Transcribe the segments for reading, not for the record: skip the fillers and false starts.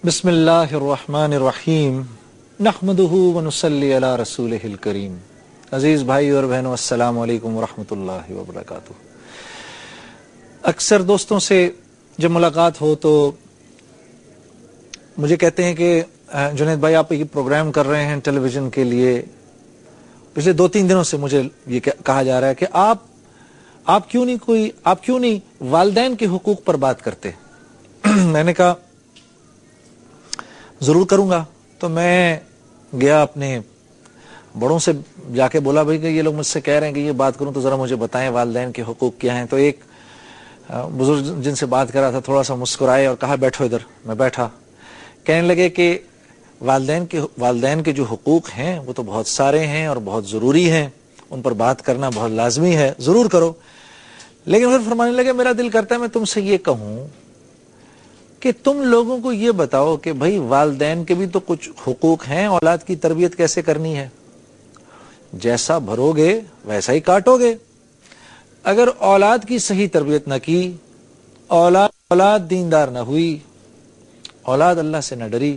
بسم اللہ الرحمن الرحیم نحمدہ ونصلی علی رسولہ الکریم. عزیز بھائی اور بہنوں، السلام علیکم ورحمۃ اللہ وبرکاتہ. اکثر دوستوں سے جب ملاقات ہو تو مجھے کہتے ہیں کہ جنید بھائی آپ یہ پروگرام کر رہے ہیں ٹیلی ویژن کے لیے. پچھلے 2-3 دنوں سے مجھے یہ کہا جا رہا ہے کہ آپ کیوں نہیں والدین کے حقوق پر بات کرتے. میں نے کہا ضرور کروں گا. تو میں گیا اپنے بڑوں سے جا کے بولا بھائی کہ یہ لوگ مجھ سے کہہ رہے ہیں کہ یہ بات کروں تو ذرا مجھے بتائیں والدین کے حقوق کیا ہیں. تو ایک بزرگ جن سے بات کر رہا تھا تھوڑا سا مسکرائے اور کہا بیٹھو ادھر. میں بیٹھا. کہنے لگے کہ والدین کے جو حقوق ہیں وہ تو بہت سارے ہیں اور بہت ضروری ہیں، ان پر بات کرنا بہت لازمی ہے، ضرور کرو. لیکن پھر فرمانے لگے میرا دل کرتا ہے میں تم سے یہ کہوں کہ تم لوگوں کو یہ بتاؤ کہ بھائی والدین کے بھی تو کچھ حقوق ہیں. اولاد کی تربیت کیسے کرنی ہے؟ جیسا بھرو گے ویسا ہی کاٹو گے. اگر اولاد کی صحیح تربیت نہ کی، اولاد دیندار نہ ہوئی، اولاد اللہ سے نہ ڈری،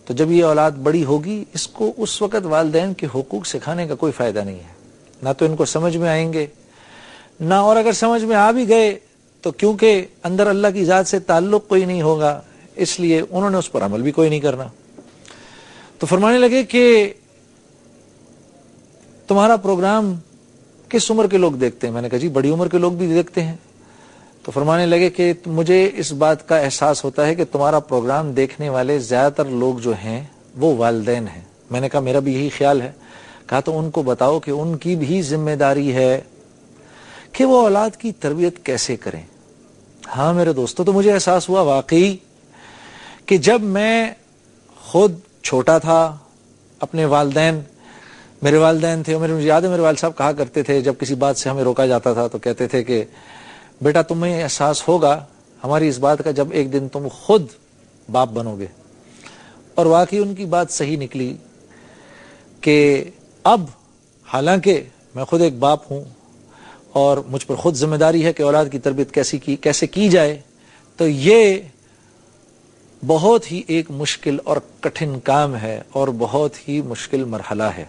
تو جب یہ اولاد بڑی ہوگی اس کو اس وقت والدین کے حقوق سکھانے کا کوئی فائدہ نہیں ہے. نہ تو ان کو سمجھ میں آئیں گے، نہ اور اگر سمجھ میں آ بھی گئے تو کیونکہ اندر اللہ کی ذات سے تعلق کوئی نہیں ہوگا اس لیے انہوں نے اس پر عمل بھی کوئی نہیں کرنا. تو فرمانے لگے کہ تمہارا پروگرام کس عمر کے لوگ دیکھتے ہیں؟ میں نے کہا جی بڑی عمر کے لوگ بھی دیکھتے ہیں. تو فرمانے لگے کہ مجھے اس بات کا احساس ہوتا ہے کہ تمہارا پروگرام دیکھنے والے زیادہ تر لوگ جو ہیں وہ والدین ہیں. میں نے کہا میرا بھی یہی خیال ہے. کہا تو ان کو بتاؤ کہ ان کی بھی ذمہ داری ہے کہ وہ اولاد کی تربیت کیسے کریں. ہاں میرے دوستوں، تو مجھے احساس ہوا واقعی کہ جب میں خود چھوٹا تھا اپنے میرے والدین تھے، مجھے یاد ہے میرے والد صاحب کہا کرتے تھے جب کسی بات سے ہمیں روکا جاتا تھا تو کہتے تھے کہ بیٹا تمہیں احساس ہوگا ہماری اس بات کا جب ایک دن تم خود باپ بنو گے. اور واقعی ان کی بات صحیح نکلی کہ اب حالانکہ میں خود ایک باپ ہوں اور مجھ پر خود ذمہ داری ہے کہ اولاد کی تربیت کیسے کی جائے، تو یہ بہت ہی ایک مشکل اور کٹھن کام ہے اور بہت ہی مشکل مرحلہ ہے.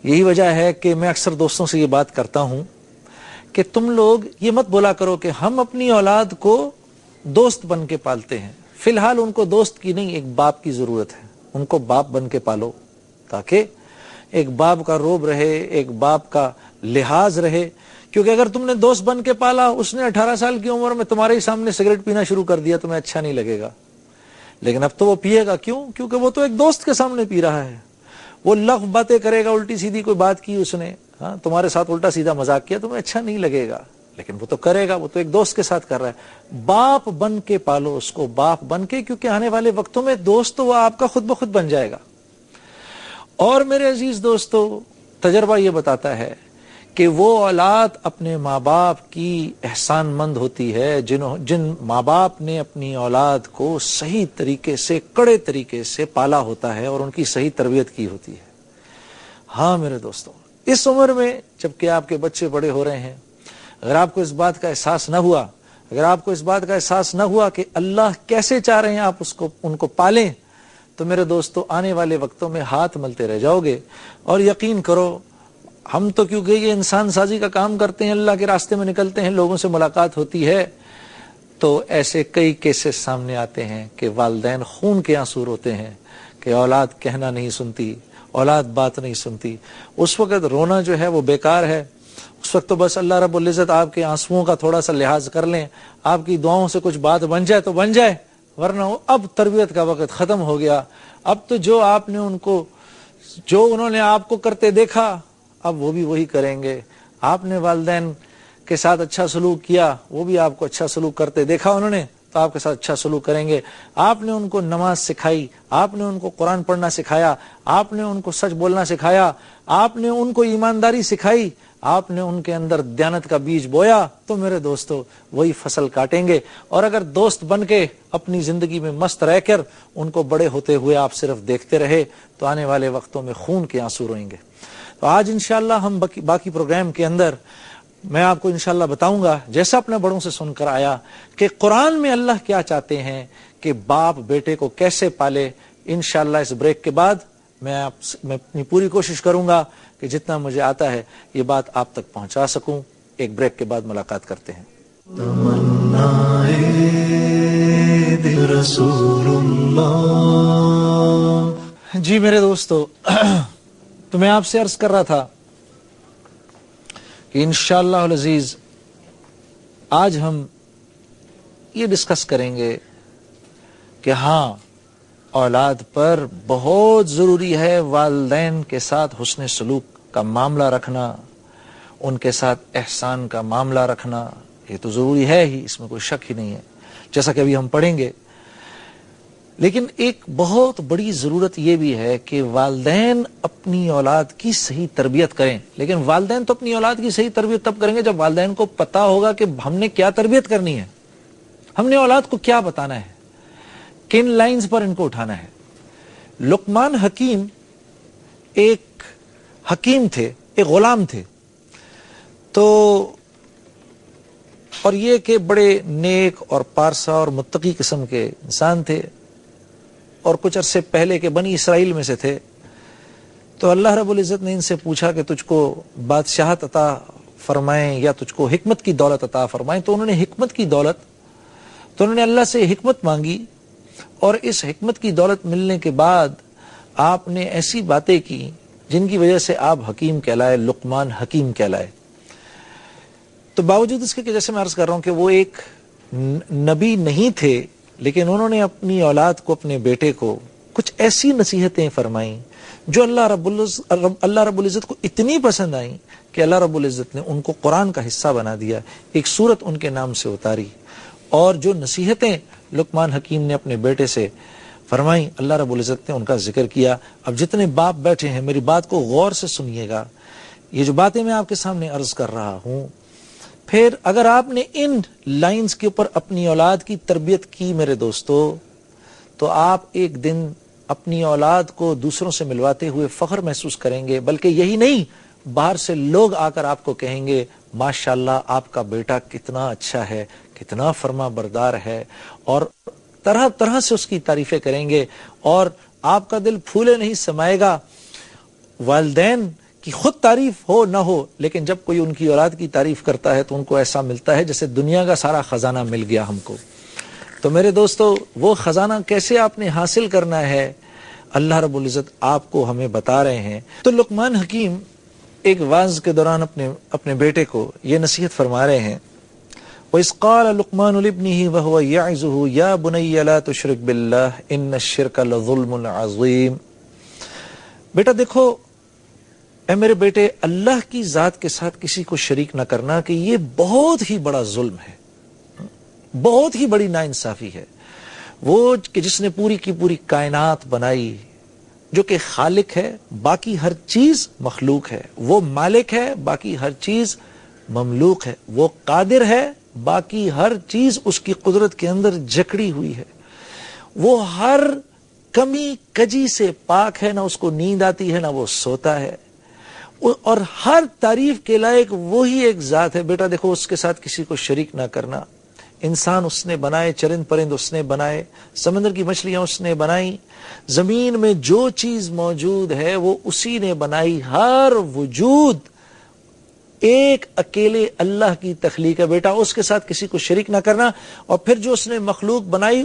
یہی وجہ ہے کہ میں اکثر دوستوں سے یہ بات کرتا ہوں کہ تم لوگ یہ مت بولا کرو کہ ہم اپنی اولاد کو دوست بن کے پالتے ہیں. فی الحال ان کو دوست کی نہیں، ایک باپ کی ضرورت ہے. ان کو باپ بن کے پالو تاکہ ایک باپ کا روب رہے، ایک باپ کا لحاظ رہے. کیونکہ اگر تم نے دوست بن کے پالا، اس نے 18 سال کی عمر میں تمہارے ہی سامنے سگریٹ پینا شروع کر دیا، تمہیں اچھا نہیں لگے گا. لیکن اب تو وہ پیے گا. کیوں؟ کیونکہ وہ تو ایک دوست کے سامنے پی رہا ہے. وہ لغو باتیں کرے گا، الٹی سیدھی کوئی بات کی اس نے، تمہارے ساتھ الٹا سیدھا مذاق کیا، تمہیں اچھا نہیں لگے گا. لیکن وہ تو کرے گا، وہ تو ایک دوست کے ساتھ کر رہا ہے. باپ بن کے پالو اس کو، باپ بن کے، کیونکہ آنے والے وقتوں میں دوست تو وہ آپ کا خود بخود بن جائے گا. اور میرے عزیز دوستو، تجربہ یہ بتاتا ہے کہ وہ اولاد اپنے ماں باپ کی احسان مند ہوتی ہے جن ماں باپ نے اپنی اولاد کو صحیح طریقے سے، کڑے طریقے سے پالا ہوتا ہے اور ان کی صحیح تربیت کی ہوتی ہے. ہاں میرے دوستوں، اس عمر میں جبکہ آپ کے بچے بڑے ہو رہے ہیں، اگر آپ کو اس بات کا احساس نہ ہوا کہ اللہ کیسے چاہ رہے ہیں آپ ان کو پالیں، تو میرے دوستو آنے والے وقتوں میں ہاتھ ملتے رہ جاؤ گے. اور یقین کرو، ہم تو کیونکہ یہ انسان سازی کا کام کرتے ہیں، اللہ کے راستے میں نکلتے ہیں، لوگوں سے ملاقات ہوتی ہے، تو ایسے کئی کیسز سامنے آتے ہیں کہ والدین خون کے آنسو روتے ہیں کہ اولاد کہنا نہیں سنتی، اولاد بات نہیں سنتی. اس وقت رونا جو ہے وہ بیکار ہے. اس وقت تو بس اللہ رب العزت آپ کے آنسوؤں کا تھوڑا سا لحاظ کر لیں، آپ کی دعاؤں سے کچھ بات بن جائے تو بن جائے، ورنہ اب تربیت کا وقت ختم ہو گیا. اب تو جو انہوں نے آپ کو کرتے دیکھا اب وہ بھی وہی کریں گے. آپ نے والدین کے ساتھ اچھا سلوک کیا، وہ بھی آپ کو اچھا سلوک کرتے دیکھا انہوں نے، تو آپ کے ساتھ اچھا سلوک کریں گے. آپ نے ان کو نماز سکھائی، آپ نے ان کو قرآن پڑھنا سکھایا، آپ نے ان کو سچ بولنا سکھایا، آپ نے ان کو ایمانداری سکھائی، آپ نے ان کے اندر دیانت کا بیج بویا، تو میرے دوستو وہی فصل کاٹیں گے. اور اگر دوست بن کے اپنی زندگی میں مست رہ کر ان کو بڑے ہوتے ہوئے آپ صرف دیکھتے رہے تو آنے والے وقتوں میں خون کے آنسو روئیں گے. تو آج انشاءاللہ ہم باقی پروگرام کے اندر میں آپ کو انشاءاللہ بتاؤں گا، جیسا اپنے بڑوں سے سن کر آیا، کہ قرآن میں اللہ کیا چاہتے ہیں کہ باپ بیٹے کو کیسے پالے۔ انشاءاللہ اس بریک کے بعد میں اپنی پوری کوشش کروں گا کہ جتنا مجھے آتا ہے یہ بات آپ تک پہنچا سکوں۔ ایک بریک کے بعد ملاقات کرتے ہیں۔ جی میرے دوستو، تو میں آپ سے عرض کر رہا تھا کہ انشاءاللہ العزیز آج ہم یہ ڈسکس کریں گے کہ ہاں، اولاد پر بہت ضروری ہے والدین کے ساتھ حسن سلوک کا معاملہ رکھنا، ان کے ساتھ احسان کا معاملہ رکھنا، یہ تو ضروری ہے ہی، اس میں کوئی شک ہی نہیں ہے، جیسا کہ ابھی ہم پڑھیں گے۔ لیکن ایک بہت بڑی ضرورت یہ بھی ہے کہ والدین اپنی اولاد کی صحیح تربیت کریں۔ لیکن والدین تو اپنی اولاد کی صحیح تربیت تب کریں گے جب والدین کو پتا ہوگا کہ ہم نے کیا تربیت کرنی ہے، ہم نے اولاد کو کیا بتانا ہے، کن لائنز پر ان کو اٹھانا ہے۔ لقمان حکیم ایک حکیم تھے، ایک غلام تھے، تو اور یہ کہ بڑے نیک اور پارسا اور متقی قسم کے انسان تھے، اور کچھ عرصے پہلے کے بنی اسرائیل میں سے تھے۔ تو اللہ رب العزت نے ان سے پوچھا کہ تجھ کو بادشاہت عطا فرمائیں یا تجھ کو حکمت کی دولت عطا فرمائیں، تو انہوں نے حکمت کی دولت، تو انہوں نے اللہ سے حکمت مانگی، اور اس حکمت کی دولت ملنے کے بعد آپ نے ایسی باتیں کی جن کی وجہ سے آپ حکیم کہلائے، لقمان حکیم کہلائے۔ تو باوجود اس کے کہ جیسے میں عرض کر رہا ہوں کہ وہ ایک نبی نہیں تھے، لیکن انہوں نے اپنی اولاد کو، اپنے بیٹے کو کچھ ایسی نصیحتیں فرمائیں جو اللہ رب العزت کو اتنی پسند آئیں کہ اللہ رب العزت نے ان کو قرآن کا حصہ بنا دیا، ایک سورت ان کے نام سے اتاری۔ اور جو نصیحتیں لقمان حکیم نے اپنے بیٹے سے فرمائیں، اللہ رب العزت نے ان کا ذکر کیا۔ اب جتنے باپ بیٹھے ہیں میری بات کو غور سے سنیے گا، یہ جو باتیں میں آپ کے سامنے عرض کر رہا ہوں، پھر اگر آپ نے ان لائنز کے اوپر اپنی اولاد کی تربیت کی میرے دوستو، تو آپ ایک دن اپنی اولاد کو دوسروں سے ملواتے ہوئے فخر محسوس کریں گے۔ بلکہ یہی نہیں، باہر سے لوگ آ کر آپ کو کہیں گے ماشاءاللہ آپ کا بیٹا کتنا اچھا ہے، کتنا فرما بردار ہے، اور طرح طرح سے اس کی تعریفیں کریں گے، اور آپ کا دل پھولے نہیں سمائے گا۔ والدین کی خود تعریف ہو نہ ہو، لیکن جب کوئی ان کی اولاد کی تعریف کرتا ہے تو ان کو ایسا ملتا ہے جیسے دنیا کا سارا خزانہ مل گیا ہم کو۔ تو میرے دوستو، وہ خزانہ کیسے آپ نے حاصل کرنا ہے، اللہ رب العزت آپ کو ہمیں بتا رہے ہیں۔ تو لقمان حکیم ایک وعظ کے دوران اپنے بیٹے کو یہ نصیحت فرما رہے ہیں، وَإِذْ قَالَ لُقْمَانُ لِابْنِهِ وَهُوَ يَعِظُهُ يَا بُنَيَّ لَا تُشْرِكْ بِاللَّهِ إِنَّ الشِّرْكَ لَظُلْمٌ عَظِيمٌ۔ بیٹا دیکھو، اے میرے بیٹے، اللہ کی ذات کے ساتھ کسی کو شریک نہ کرنا کہ یہ بہت ہی بڑا ظلم ہے، بہت ہی بڑی ناانصافی ہے۔ وہ کہ جس نے پوری کی پوری کائنات بنائی، جو کہ خالق ہے، باقی ہر چیز مخلوق ہے، وہ مالک ہے، باقی ہر چیز مملوک ہے، وہ قادر ہے، باقی ہر چیز اس کی قدرت کے اندر جکڑی ہوئی ہے، وہ ہر کمی کجی سے پاک ہے، نہ اس کو نیند آتی ہے نہ وہ سوتا ہے، اور ہر تعریف کے لائق وہی ایک ذات ہے۔ بیٹا دیکھو، اس کے ساتھ کسی کو شریک نہ کرنا۔ انسان اس نے بنائے، چرند پرند اس نے بنائے، سمندر کی مچھلیاں اس نے بنائی، زمین میں جو چیز موجود ہے وہ اسی نے بنائی۔ ہر وجود ایک اکیلے اللہ کی تخلیق ہے بیٹا، اس کے ساتھ کسی کو شریک نہ کرنا۔ اور پھر جو اس نے مخلوق بنائی،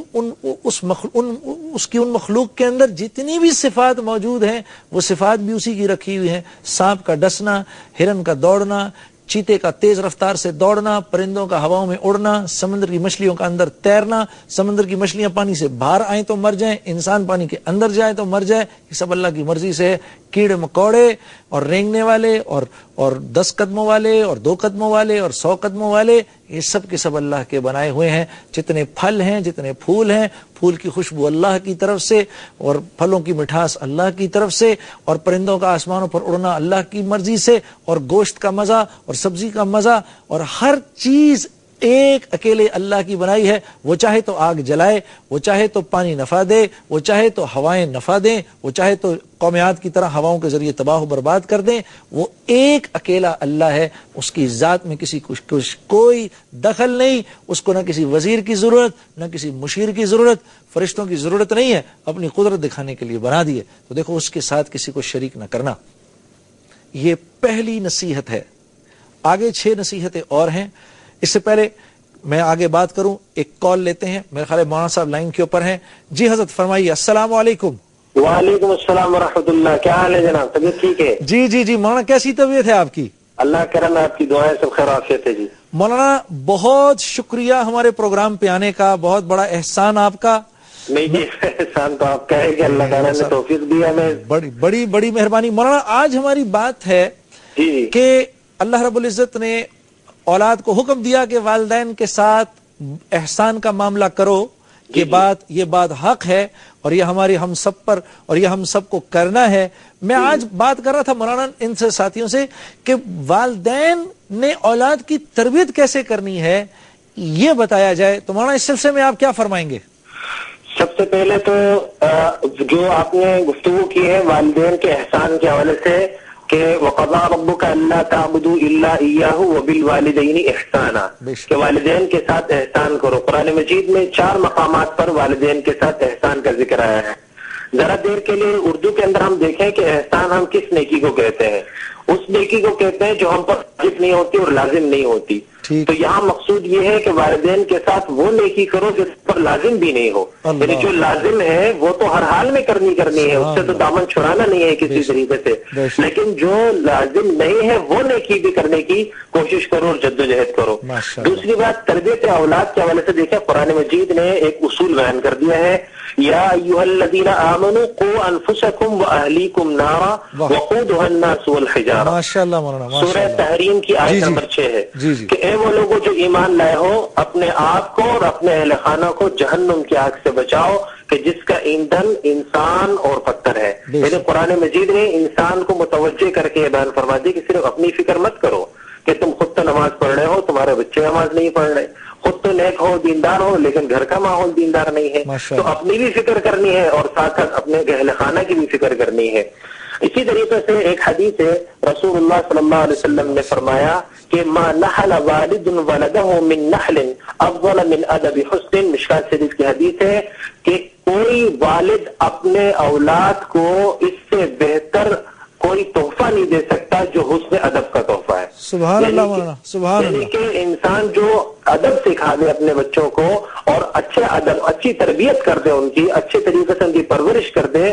اس کی ان مخلوق کے اندر جتنی بھی صفات موجود ہیں وہ صفات بھی اسی کی رکھی ہوئی ہیں۔ سانپ کا ڈسنا، ہرن کا دوڑنا، چیتے کا تیز رفتار سے دوڑنا، پرندوں کا ہواؤں میں اڑنا، سمندر کی مچھلیوں کا اندر تیرنا، سمندر کی مچھلیاں پانی سے باہر آئیں تو مر جائیں، انسان پانی کے اندر جائے تو مر جائے، یہ سب اللہ کی مرضی سے ہے۔ کیڑے مکوڑے اور رینگنے والے اور 10 قدموں والے اور 2 قدموں والے اور 100 قدموں والے، یہ سب کے سب اللہ کے بنائے ہوئے ہیں۔ جتنے پھل ہیں، جتنے پھول ہیں، پھول کی خوشبو اللہ کی طرف سے اور پھلوں کی مٹھاس اللہ کی طرف سے، اور پرندوں کا آسمانوں پر اڑنا اللہ کی مرضی سے، اور گوشت کا مزہ اور سبزی کا مزہ، اور ہر چیز ایک اکیلے اللہ کی بنائی ہے. وہ چاہے تو آگ جلائے، وہ چاہے تو پانی نفع دے، وہ چاہے تو ہوائیں نفع دیں، وہ چاہے تو قومیات کی طرح ہواؤں کے ذریعے تباہ و برباد کر دیں. وہ ایک اکیلا اللہ ہے. اس کی ذات میں کسی کوئی دخل نہیں. اس کو نہ کسی وزیر کی ضرورت، نہ کسی مشیر کی ضرورت، فرشتوں کی ضرورت نہیں ہے. اپنی قدرت دکھانے کے لیے بنا دیے. تو دیکھو اس کے ساتھ کسی کو شریک نہ کرنا. یہ پہلی نصیحت ہے. آگے 6 نصیحتیں اور ہیں. اس سے پہلے میں آگے بات کروں، ایک کال لیتے ہیں. میرے خیال ہے مولانا صاحب لائن کے اوپر ہیں. جی حضرت فرمائیے. السلام علیکم. وعلیکم السلام ورحمۃ اللہ. کیا حال ہے جناب؟ طبیعت ٹھیک ہے؟ جی مولانا کیسی طبیعت ہے آپ کی؟ اللہ کرم ہے، آپ کی دعائیں سب خیر عافیت ہے. جی مولانا بہت شکریہ ہمارے پروگرام پہ آنے کا. بہت بڑا احسان آپ کا. نہیں جی، احسان تو آپ کا ہے کہ اللہ تعالیٰ نے توفیق دی ہمیں. بڑی مہربانی. مولانا آج ہماری بات ہے کہ اللہ رب العزت نے اولاد کو حکم دیا کہ والدین کے ساتھ احسان کا معاملہ کرو. یہ بات حق ہے اور یہ ہماری ہم سب پر اور یہ ہم سب کو کرنا ہے. میں آج بات کر رہا تھا مولانا ان سے ساتھیوں سے کہ والدین نے اولاد کی تربیت کیسے کرنی ہے یہ بتایا جائے. تو مولانا اس سلسلے میں آپ کیا فرمائیں گے؟ سب سے پہلے تو جو آپ نے گفتگو کی ہے والدین کے احسان کے حوالے سے کہ وَقَضَىٰ رَبُّكَ أَلَّا تَعْبُدُوا إِلَّا إِيَّاهُ وَبِالْوَالِدَيْنِ إِحْسَانًا، کہ والدین کے ساتھ احسان کرو. قرآن مجید میں 4 مقامات پر والدین کے ساتھ احسان کا ذکر آیا ہے. ذرا دیر کے لیے اردو کے اندر ہم دیکھیں کہ احسان ہم کس نیکی کو کہتے ہیں. اس نیکی کو کہتے ہیں جو ہم پر واجب نہیں ہوتی اور لازم نہیں ہوتی. تو یہاں مقصود یہ ہے کہ والدین کے ساتھ وہ نیکی کرو جس پر لازم بھی نہیں ہو. یعنی جو لازم ہے وہ تو ہر حال میں کرنی ہے، اس سے تو دامن چھڑانا نہیں ہے کسی طریقے سے. لیکن جو لازم نہیں ہے وہ نیکی بھی کرنے کی کوشش کرو اور جدوجہد کرو. دوسری بات تربیت اولاد کے حوالے سے دیکھیں قرآن مجید نے ایک اصول بیان کر دیا ہے. یا ایھا الذین آمنوا قوا انفسکم واہلیکم نارا وقودھا الناس والحجارہ. ماشاءاللہ مولانا. سورہ تحریم کی آیت نمبر 6 ہے کہ اے وہ لوگوں جو ایمان لائے ہو اپنے آپ کو اور اپنے اہل خانہ کو جہنم کی آگ سے بچاؤ کہ جس کا ایندھن انسان اور پتھر ہے. یعنی قرآن مجید نے انسان کو متوجہ کر کے یہ بیان فرما دی کہ صرف اپنی فکر مت کرو کہ تم خود تو نماز پڑھ رہے ہو، تمہارے بچے نماز نہیں پڑھ رہے، خود تو نیک ہو دیندار ہو لیکن گھر کا ماحول دیندار نہیں ہے. تو اپنی بھی فکر کرنی ہے اور ساتھ ساتھ اپنے اہل خانہ کی بھی فکر کرنی ہے. اسی طریقے سے ایک حدیث ہے رسول اللہ صلی اللہ علیہ وسلم نے فرمایا کہ ما نحل والد ولدہ من نحل افضل من ادب حسن. مشکات شریف کی حدیث ہے کہ کوئی والد اپنے اولاد کو اس سے بہتر کوئی تحفہ نہیں دے سکتا جو حسن ادب کا تحفہ ہے. سبحان اللہ مولانا. سبحان اللہ. یعنی کہ انسان جو ادب سکھا دے اپنے بچوں کو اور اچھے ادب اچھی تربیت کر دے، ان کی اچھے طریقے سے ان کی پرورش کر دے،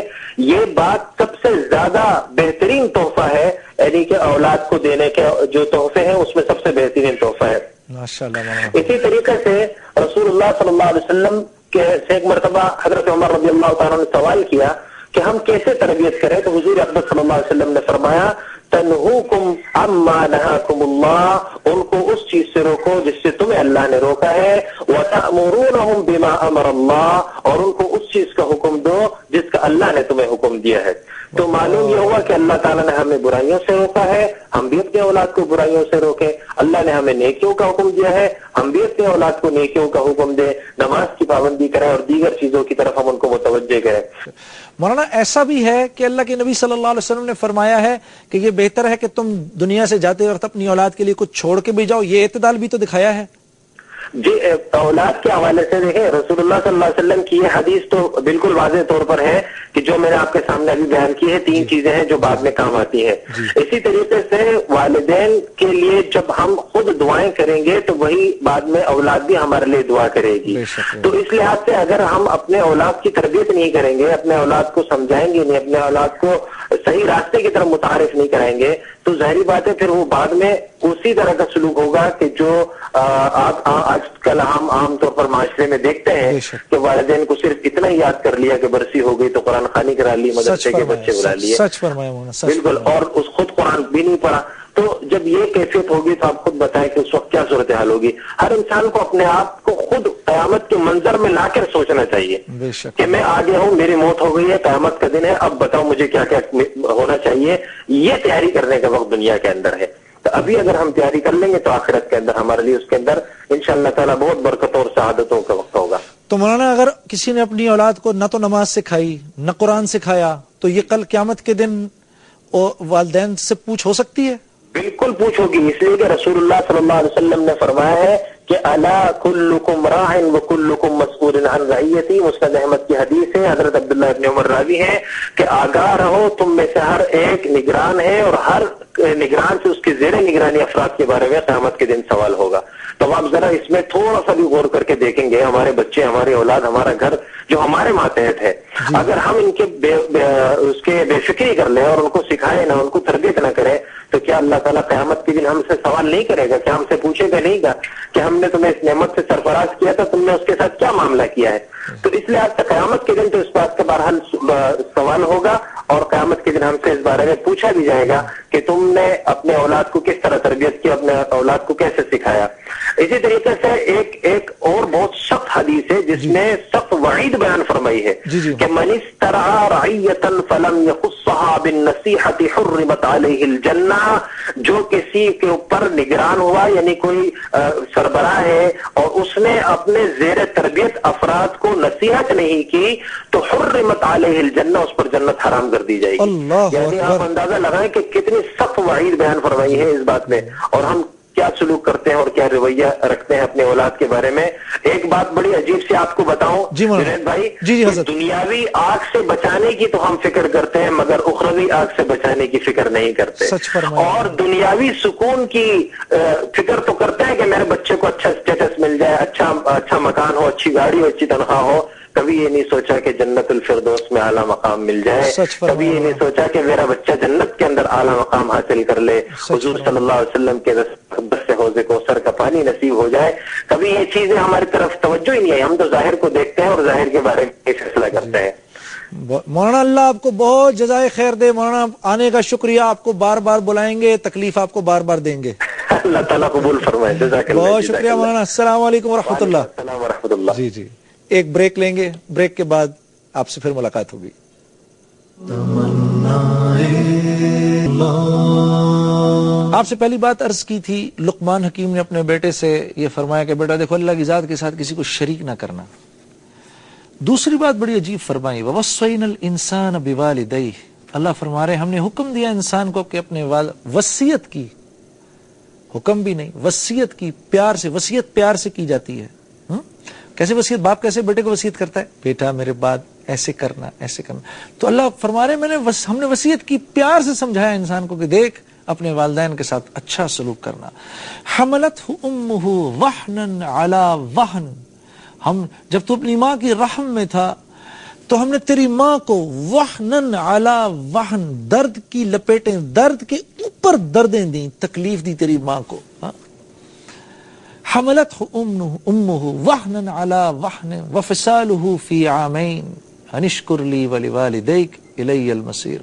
یہ بات سب سے زیادہ بہترین تحفہ ہے. یعنی کہ اولاد کو دینے کے جو تحفے ہیں اس میں سب سے بہترین تحفہ ہے. ماشاءاللہ مولانا. اسی طریقے سے رسول اللہ صلی اللہ علیہ وسلم کے سے ایک مرتبہ حضرت عمر رضی اللہ تعالیٰ نے سوال کیا کہ ہم کیسے تربیت کریں، تو حضور اقدس صلی اللہ علیہ وسلم نے فرمایا تنہوکم عما نہاکم اللہ، ان کو اس چیز سے روکو جس سے تمہیں اللہ نے روکا ہے، وتأمرونہم بما امر اللہ، اور ان کو اس چیز کا حکم دو جس کا اللہ نے تمہیں حکم دیا ہے. تو معلوم یہ ہوا کہ اللہ تعالیٰ نے ہمیں برائیوں سے روکا ہے، ہم بھی اپنے اولاد کو برائیوں سے روکیں. اللہ نے ہمیں نیکیوں کا حکم دیا ہے، ہم بھی اپنے اولاد کو نیکیوں کا حکم دیں، نماز کی پابندی کریں اور دیگر چیزوں کی طرف ہم ان کو متوجہ کریں. مولانا ایسا بھی ہے کہ اللہ کے نبی صلی اللہ علیہ وسلم نے فرمایا ہے کہ یہ بہتر ہے کہ تم دنیا سے جاتے وقت اپنی اولاد کے لیے کچھ چھوڑ کے بھی جاؤ. یہ اعتدال بھی تو دکھایا ہے. جی اولاد کے حوالے سے دیکھیں رسول اللہ صلی اللہ علیہ وسلم کی یہ حدیث تو بالکل واضح طور پر ہے کہ جو میں نے آپ کے سامنے ابھی بیان کی ہے 3 چیزیں ہیں جو بعد میں کام آتی ہیں. اسی طریقے سے والدین کے لیے جب ہم خود دعائیں کریں گے تو وہی بعد میں اولاد بھی ہمارے لیے دعا کرے گی. تو اس لحاظ سے اگر ہم اپنے اولاد کی تربیت نہیں کریں گے، اپنے اولاد کو سمجھائیں گے نہیں، اپنے اولاد کو صحیح راستے کی طرف متعارف نہیں کرائیں گے تو ظاہری بات ہے پھر وہ بعد میں اسی طرح کا سلوک ہوگا کہ جو آج کل ہم عام طور پر معاشرے میں دیکھتے ہیں کہ والدین کو صرف اتنا ہی یاد کر لیا کہ برسی ہو گئی تو قرآن خوانی کرا لی، مدرسے کے بچے بلا لیے. سچ فرمایا مولانا. بالکل. اور اس خود قرآن بھی نہیں پڑھا. تو جب یہ کیفیت ہوگی تو آپ خود بتائیں کہ اس وقت کیا صورتحال ہوگی. ہر انسان کو اپنے آپ کو خود قیامت کے منظر میں لا کر سوچنا چاہیے کہ میں آگے ہوں، میری موت ہو گئی ہے، قیامت کا دن ہے، اب بتاؤ مجھے کیا کیا ہونا چاہیے. یہ تیاری کرنے کا وقت دنیا کے اندر ہے. تو ابھی اگر ہم تیاری کر لیں گے تو آخرت کے اندر ہمارے لیے اس کے اندر انشاءاللہ تعالیٰ بہت برکتوں اور سعادتوں کا وقت ہوگا. تو مولانا اگر کسی نے اپنی اولاد کو نہ تو نماز سکھائی نہ قرآن سکھایا تو یہ کل قیامت کے دن والدین سے پوچھ ہو سکتی ہے؟ بالکل پوچھ ہوگی، اس لیے کہ رسول اللہ صلی اللہ علیہ وسلم نے فرمایا ہے کہ الا کلکم راع وکلکم مسئول عن رعیتی. مسند احمد کی حدیث ہے، حضرت عبداللہ ابن عمر راوی ہیں کہ آگاہ رہو تم میں سے ہر ایک نگران ہے اور ہر نگران سے اس کے زیر نگرانی افراد کے بارے میں قیامت کے دن سوال ہوگا. تو آپ ذرا اس میں تھوڑا سا بھی غور کر کے دیکھیں گے، ہمارے بچے، ہماری اولاد، ہمارا گھر جو ہمارے ماتحت ہے، اگر ہم ان کے اس کے بے فکری کر لیں اور ان کو سکھائیں نہ، ان کو تربیت نہ کریں، تو کیا اللہ تعالیٰ قیامت کے دن ہم سے سوال نہیں کرے گا؟ کیا ہم سے پوچھے گا نہیں گا کہ ہم نے تمہیں اس نعمت سے سرفراز کیا تھا، تم نے اس کے ساتھ کیا معاملہ کیا ہے؟ تو اس لیے آج تک قیامت کے دن تو اس بات کا بہرحال سوال ہوگا، اور قیامت کے دن ہم سے اس بارے میں پوچھا بھی جائے گا کہ تم نے اپنے اولاد کو کس طرح تربیت کی، اپنے اولاد کو کیسے سکھایا. اسی طریقے سے ایک اور بہت سخت حدیث ہے جس میں سخت وعید بیان فرمائی ہے کہ من استرعى رعیۃ فلم یخصها بالنصیحۃ حرمت علیہ الجنہ. جو کسی کے اوپر نگران ہوا، یعنی کوئی سربراہ ہے اور اس نے اپنے زیر تربیت افراد کو نصیحت نہیں کی تو حرمت علیہ الجنہ، اس پر جنت حرام کر دی جائے گی. یعنی آپ اندازہ لگائیں کہ کتنی سخت وعید بیان فرمائی ہے اس بات میں، اور ہم کیا سلوک کرتے ہیں اور کیا رویہ رکھتے ہیں اپنے اولاد کے بارے میں. ایک بات بڑی عجیب سی آپ کو بتاؤں جنید بھائی، دنیاوی آگ سے بچانے کی تو ہم فکر کرتے ہیں مگر اخروی آگ سے بچانے کی فکر نہیں کرتے. اور دنیاوی سکون کی فکر تو کرتے ہیں کہ میرے بچے کو اچھا اسٹیٹس مل جائے، اچھا مکان ہو، اچھی گاڑی ہو، اچھی تنخواہ ہو. کبھی یہ نہیں سوچا کہ جنت الفردوس میں اعلیٰ مقام مل جائے، کبھی یہ نہیں سوچا کہ میرا بچہ جنت کے اندر اعلیٰ مقام حاصل کر لے، حضور صلی اللہ علیہ وسلم کے سے حوض کوثر کا پانی نصیب ہو جائے. کبھی یہ چیزیں ہماری طرف توجہ ہی نہیں ہے، ہم تو ظاہر کو دیکھتے ہیں اور ظاہر کے بارے میں فیصلہ کرتے ہیں. مولانا اللہ آپ کو بہت جزائے خیر دے. مولانا آنے کا شکریہ، آپ کو بار بار بلائیں گے، تکلیف آپ کو بار بار دیں گے. اللہ تعالیٰ قبول فرمائے. جزاک اللہ، بہت شکریہ مولانا. السلام علیکم ورحمۃ اللہ. السلام ورحمۃ اللہ. جی ایک بریک لیں گے، بریک کے بعد آپ سے پھر ملاقات ہوگی. آپ سے پہلی بات عرض کی تھی، لقمان حکیم نے اپنے بیٹے سے یہ فرمایا کہ بیٹا دیکھو اللہ کی ذات کے ساتھ کسی کو شریک نہ کرنا. دوسری بات بڑی عجیب فرمائی، وَوَصَّيْنَا الْإِنسَانَ بِوَالِدَيْهِ. اللہ فرما رہے ہم نے حکم دیا انسان کو کہ اپنے وصیت کی، حکم بھی نہیں، وصیت کی، پیار سے. وصیت پیار سے کی جاتی ہے. کیسے وصیت؟ باپ کیسے بیٹے کو وصیت کرتا ہے؟ بیٹا میرے بعد ایسے کرنا، ایسے کرنا. تو اللہ فرما رہے ہم نے وصیت کی، پیار سے سمجھایا انسان کو کہ دیکھ اپنے والدین کے ساتھ اچھا سلوک کرنا. حملتہ امہ وہنن علی وہن. ہم جب تو اپنی ماں کی رحم میں تھا تو ہم نے تیری ماں کو وہنن علی وہن، درد کی لپیٹیں، درد کے اوپر دردیں دیں، تکلیف دی تیری ماں کو. حملتہ امہ وہنن علی وہن وفصالہ فی عامین ان اشکر لی ولوالدیک الی المصیر.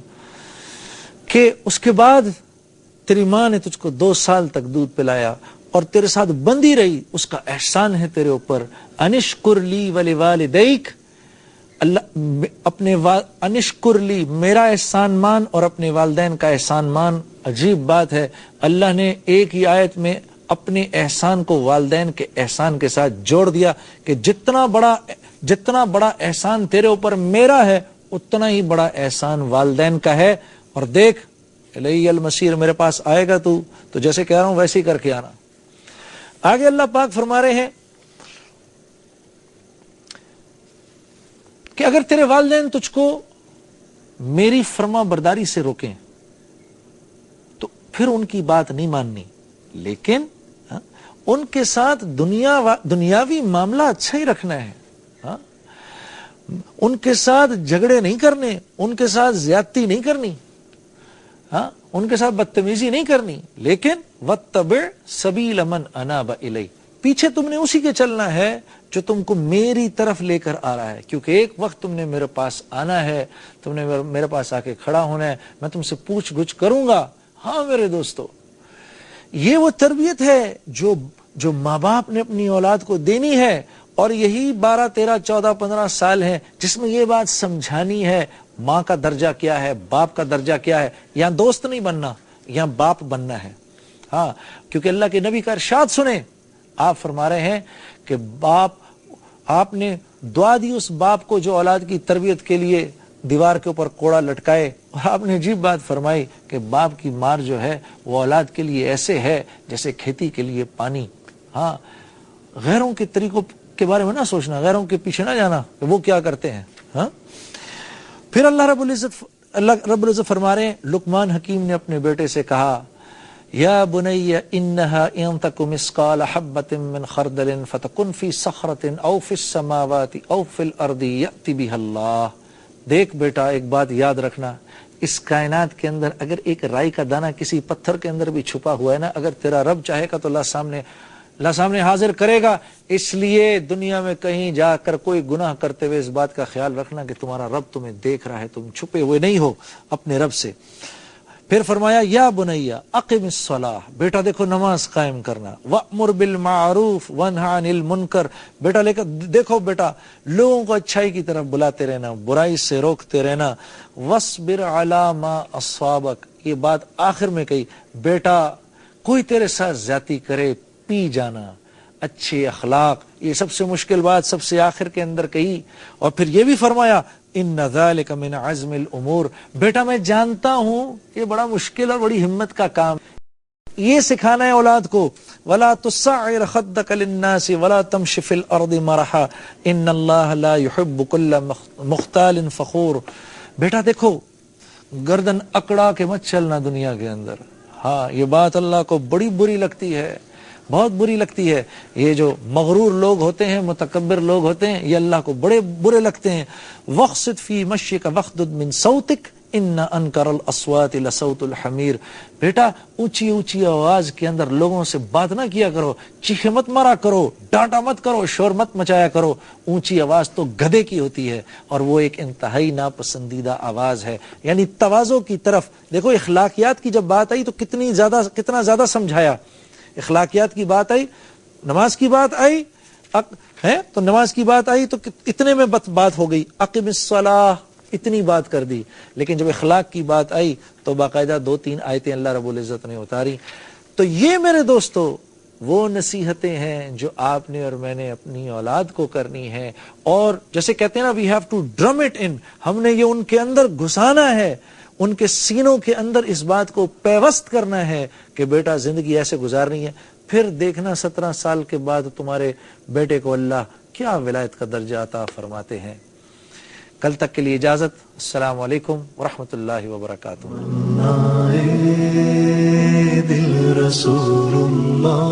کہ اس کے بعد تیری ماں نے تجھ کو 2 سال تک دودھ پلایا اور تیرے ساتھ بندھی رہی، اس کا احسان ہے تیرے اوپر. ان اشکر لی ولوالدیک، اللہ اپنے ان اشکر لی، میرا احسان مان اور اپنے والدین کا احسان مان. عجیب بات ہے، اللہ نے ایک ہی آیت میں اپنے احسان کو والدین کے احسان کے ساتھ جوڑ دیا کہ جتنا بڑا احسان تیرے اوپر میرا ہے اتنا ہی بڑا احسان والدین کا ہے. اور دیکھ الی المصیر، میرے پاس آئے گا تو جیسے کہہ رہا ہوں ویسے ہی کر کے آنا. آگے اللہ پاک فرما رہے ہیں کہ اگر تیرے والدین تجھ کو میری فرما برداری سے روکیں تو پھر ان کی بات نہیں ماننی، لیکن ان کے ساتھ دنیاوی معاملہ اچھا ہی رکھنا ہے. ان کے ساتھ جھگڑے نہیں کرنے، ان کے ساتھ زیادتی نہیں کرنی، ان کے ساتھ بدتمیزی نہیں کرنی. لیکن وَاتَّبِعْ سَبِيلَ مَنْ أَنَابَ إِلَيَّ، پیچھے تم نے اسی کے چلنا ہے جو تم کو میری طرف لے کر آ رہا ہے. کیونکہ ایک وقت تم نے میرے پاس آنا ہے، تم نے میرے پاس آ کے کھڑا ہونا ہے، میں تم سے پوچھ گچھ کروں گا. ہاں میرے دوستو، یہ وہ تربیت ہے جو ماں باپ نے اپنی اولاد کو دینی ہے. اور یہی 12 13 14 15 سال ہیں جس میں یہ بات سمجھانی ہے ماں کا درجہ کیا ہے، باپ کا درجہ کیا ہے. یہاں دوست نہیں بننا، یہاں باپ بننا ہے. ہاں، کیونکہ اللہ کے نبی کا ارشاد سنیں، آپ فرما رہے ہیں کہ باپ، آپ نے دعا دی اس باپ کو جو اولاد کی تربیت کے لیے دیوار کے اوپر کوڑا لٹکائے، اور آپ نے عجیب بات فرمائی کہ باپ کی مار جو ہے وہ اولاد کے لیے ایسے ہے جیسے کھیتی کے لیے پانی۔ ہاں، غیروں کے طریقوں کے بارے میں نہ سوچنا، غیروں کے پیچھے نہ جانا کہ وہ کیا کرتے ہیں۔ ہاں، پھر اللہ رب العزت فرما رہے ہیں، لقمان حکیم نے اپنے بیٹے سے کہا، یا بنی انہا ان تک مثقال حبۃ من خردل فتکن فی صخرۃ او فی السماوات او فی الارض یأتی بها اللہ۔ دیکھ بیٹا، ایک بات یاد رکھنا، اس کائنات کے اندر اگر ایک رائی کا دانہ کسی پتھر کے اندر بھی چھپا ہوا ہے نا، اگر تیرا رب چاہے گا تو اللہ سامنے حاضر کرے گا۔ اس لیے دنیا میں کہیں جا کر کوئی گناہ کرتے ہوئے اس بات کا خیال رکھنا کہ تمہارا رب تمہیں دیکھ رہا ہے، تم چھپے ہوئے نہیں ہو اپنے رب سے۔ پھر فرمایا، یا بنیا اقم الصلاۃ، بیٹا دیکھو نماز قائم کرنا، وامر بالمعروف وانہی عن المنکر، بیٹا لے کر دیکھو بیٹا لوگوں کو اچھائی کی طرف بلاتے رہنا، برائی سے روکتے رہنا، واصبر علی ما اصابک، یہ بات آخر میں کہی، بیٹا کوئی تیرے ساتھ زیادتی کرے، پی جانا، اچھے اخلاق، یہ سب سے مشکل بات سب سے آخر کے اندر کہی۔ اور پھر یہ بھی فرمایا، ان ذالک من عزم الامور، بیٹا میں جانتا ہوں یہ بڑا مشکل اور بڑی ہمت کا کام، یہ سکھانا ہے اولاد کو، ولا تصعر خدک للناس ولا تمش فی الارض مرحا ان اللہ لا يحب كل مختال فخور، بیٹا دیکھو گردن اکڑا کے مت چلنا دنیا کے اندر۔ ہاں، یہ بات اللہ کو بڑی بری لگتی ہے، بہت بری لگتی ہے۔ یہ جو مغرور لوگ ہوتے ہیں، متکبر لوگ ہوتے ہیں، یہ اللہ کو بڑے برے لگتے ہیں۔ وَاقْصِدْ فِي مَشْيِكَ وَاغْضُضْ مِنْ صَوْتِكَ إِنَّ أَنْكَرَ الْأَصْوَاتِ لَصَوْتُ الْحَمِيرِ، بیٹا اونچی اونچی آواز کے اندر لوگوں سے بات نہ کیا کرو، چیخے مت مارا کرو، ڈانٹا مت کرو، شور مت مچایا کرو، اونچی آواز تو گدھے کی ہوتی ہے اور وہ ایک انتہائی ناپسندیدہ آواز ہے۔ یعنی تواضع کی طرف دیکھو، اخلاقیات کی جب بات آئی تو کتنا زیادہ سمجھایا، اخلاقیات کی بات آئی، نماز کی بات آئی ہے تو نماز کی بات آئی تو اتنے میں بات ہو گئی، اقم الصلاۃ اتنی بات کر دی، لیکن جب اخلاق کی بات آئی تو باقاعدہ 2-3 آیتیں اللہ رب العزت نے اتاری۔ تو یہ میرے دوستو وہ نصیحتیں ہیں جو آپ نے اور میں نے اپنی اولاد کو کرنی ہے، اور جیسے کہتے ہیں نا we have to drum it in, ہم نے یہ ان کے اندر گھسانا ہے، ان کے سینوں کے اندر اس بات کو پیوست کرنا ہے کہ بیٹا زندگی ایسے گزارنی ہے۔ پھر دیکھنا 17 سال کے بعد تمہارے بیٹے کو اللہ کیا ولایت کا درجہ عطا فرماتے ہیں۔ کل تک کے لیے اجازت، السلام علیکم ورحمۃ اللہ وبرکاتہ۔ دل رسول اللہ